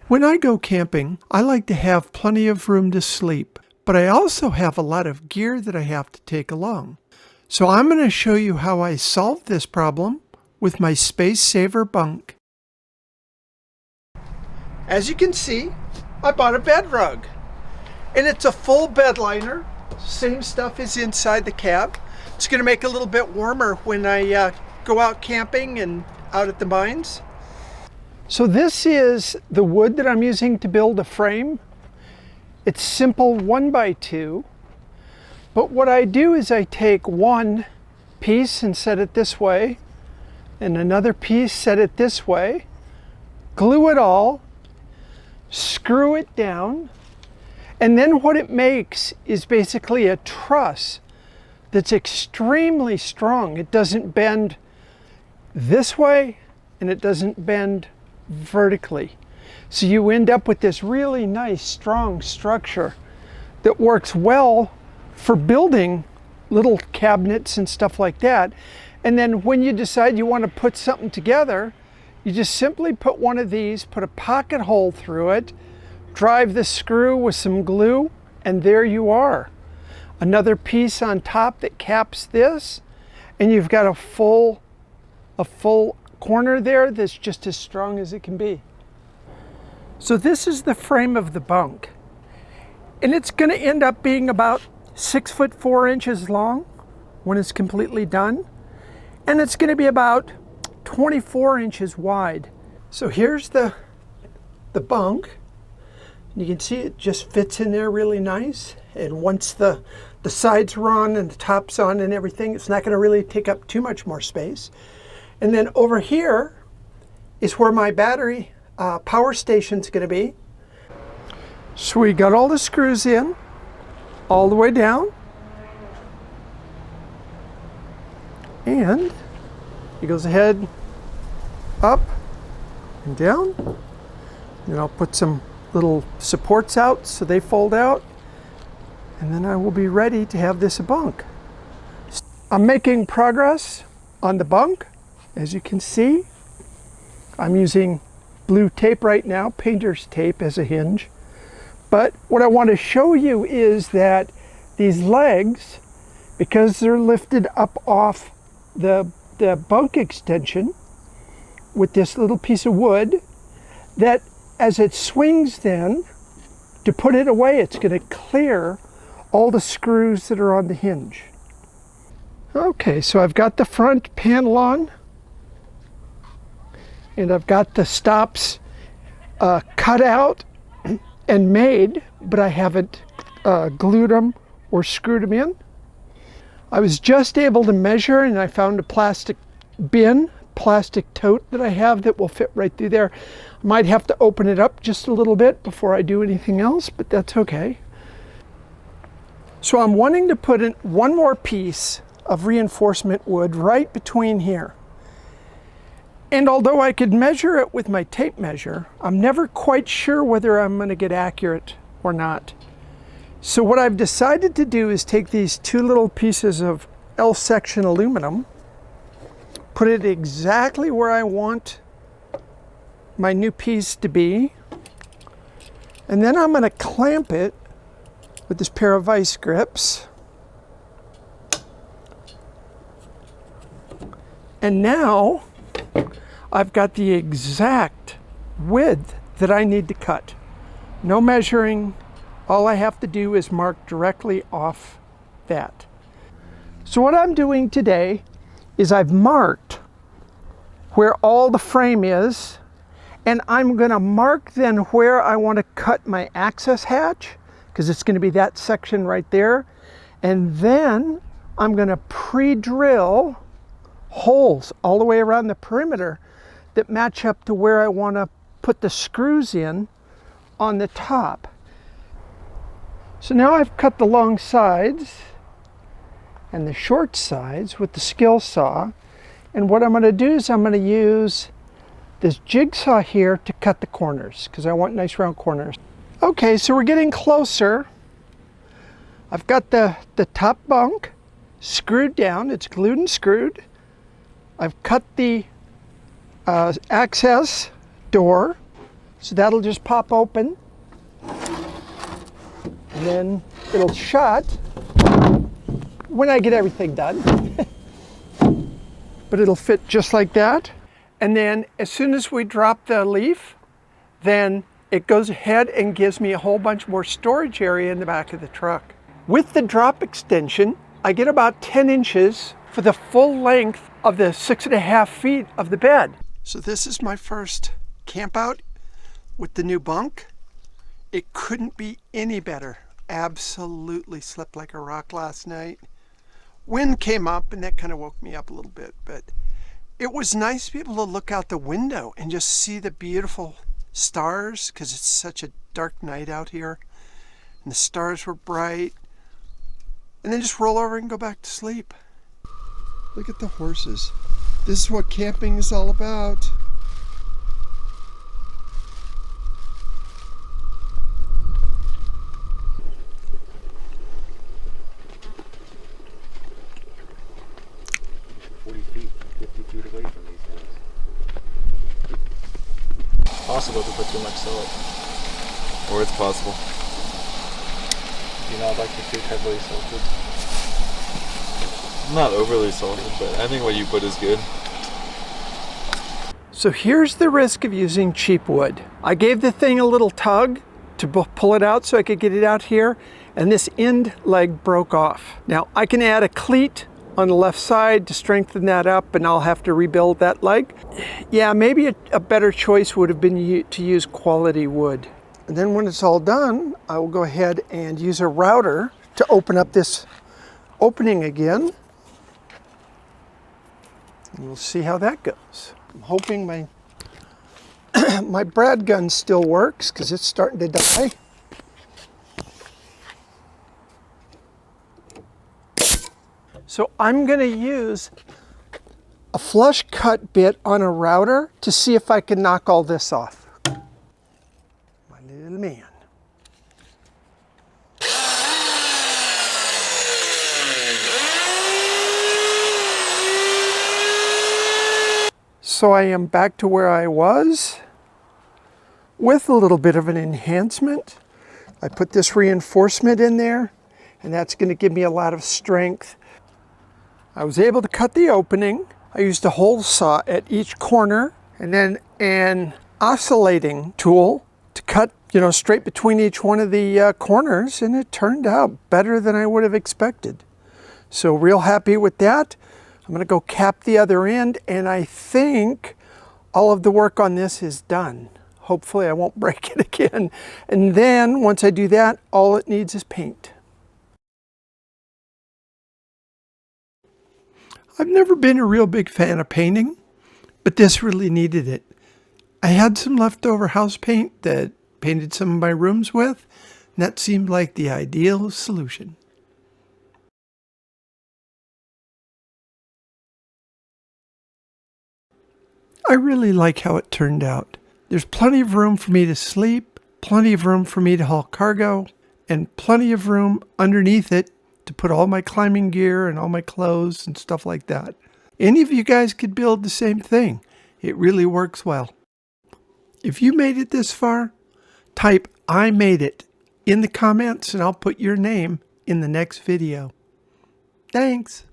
When I go camping, I like to have plenty of room to sleep, but I also have a lot of gear that I have to take along. So I'm going to show you how I solved this problem with my Space Saver bunk. As you can see, I bought a bed rug, and it's a full bed liner. Same stuff is inside the cab. It's going to make it a little bit warmer when I go out camping and out at the mines. So this is the wood that I'm using to build a frame. It's simple 1x2, but what I do is I take one piece and set it this way, and another piece, set it this way, glue it all, screw it down, and then what it makes is basically a truss that's extremely strong. It doesn't bend this way, and it doesn't bend vertically. So you end up with this really nice strong structure that works well for building little cabinets and stuff like that. And then when you decide you want to put something together, you just simply put one of these, put a pocket hole through it, drive the screw with some glue, and there you are. Another piece on top that caps this, and you've got a full corner there that's just as strong as it can be. So this is the frame of the bunk, and it's going to end up being about 6 foot 4 inches long when it's completely done, and it's going to be about 24 inches wide. So here's the bunk. You can see it just fits in there really nice, and once the sides are on and the top's on and everything, it's not going to really take up too much more space. And then over here is where my battery power station's going to be. So we got all the screws in, all the way down. And it goes ahead, up and down. And I'll put some little supports out so they fold out. And then I will be ready to have this a bunk. I'm making progress on the bunk. As you can see, I'm using blue tape right now, painter's tape as a hinge. But what I want to show you is that these legs, because they're lifted up off the bunk extension with this little piece of wood, that as it swings then, to put it away, it's going to clear all the screws that are on the hinge. Okay, so I've got the front panel on, and I've got the stops cut out and made, but I haven't glued them or screwed them in. I was just able to measure, and I found a plastic tote that I have that will fit right through there. I might have to open it up just a little bit before I do anything else, but that's okay. So I'm wanting to put in one more piece of reinforcement wood right between here. And although I could measure it with my tape measure, I'm never quite sure whether I'm going to get accurate or not. So what I've decided to do is take these two little pieces of L-section aluminum, put it exactly where I want my new piece to be, and then I'm going to clamp it with this pair of vice grips. And now I've got the exact width that I need to cut. No measuring. All I have to do is mark directly off that. So what I'm doing today is I've marked where all the frame is, and I'm going to mark then where I want to cut my access hatch, because it's going to be that section right there. And then I'm going to pre-drill holes all the way around the perimeter that match up to where I want to put the screws in on the top. So now I've cut the long sides and the short sides with the skill saw, and what I'm going to do is I'm going to use this jigsaw here to cut the corners, because I want nice round corners. Okay, so we're getting closer. I've got the top bunk screwed down. It's glued and screwed. I've cut the access door So that'll just pop open, and then it'll shut when I get everything done. But it'll fit just like that. And then as soon as we drop the leaf, then it goes ahead and gives me a whole bunch more storage area in the back of the truck. With the drop extension, I get about 10 inches for the full length of the 6.5 feet of the bed. So this is my first camp out with the new bunk. It couldn't be any better. Absolutely slept like a rock last night. Wind came up and that kind of woke me up a little bit, but it was nice to be able to look out the window and just see the beautiful stars, because it's such a dark night out here and the stars were bright, and then just roll over and go back to sleep. Look at the horses. This is what camping is all about. Possible to put too much salt. Or it's possible. Do you not like the food heavily salted? Not overly salted, but I think what you put is good. So here's the risk of using cheap wood. I gave the thing a little tug to pull it out so I could get it out here, and this end leg broke off. Now I can add a cleat on the left side to strengthen that up, and I'll have to rebuild that leg. Yeah, maybe a better choice would have been to use quality wood. And then when it's all done, I will go ahead and use a router to open up this opening again. And we'll see how that goes. I'm hoping my my brad gun still works, because it's starting to die. So I'm going to use a flush cut bit on a router to see if I can knock all this off. My little man. So I am back to where I was with a little bit of an enhancement. I put this reinforcement in there, and that's going to give me a lot of strength. I was able to cut the opening. I used a hole saw at each corner, and then an oscillating tool to cut, straight between each one of the corners, and it turned out better than I would have expected. So real happy with that. I'm going to go cap the other end, and I think all of the work on this is done. Hopefully I won't break it again. And then once I do that, all it needs is paint. I've never been a real big fan of painting, but this really needed it. I had some leftover house paint that painted some of my rooms with, and that seemed like the ideal solution. I really like how it turned out. There's plenty of room for me to sleep, plenty of room for me to haul cargo, and plenty of room underneath it to put all my climbing gear and all my clothes and stuff like that. Any of you guys could build the same thing. It really works well. If you made it this far, type "I made it" in the comments and I'll put your name in the next video. Thanks.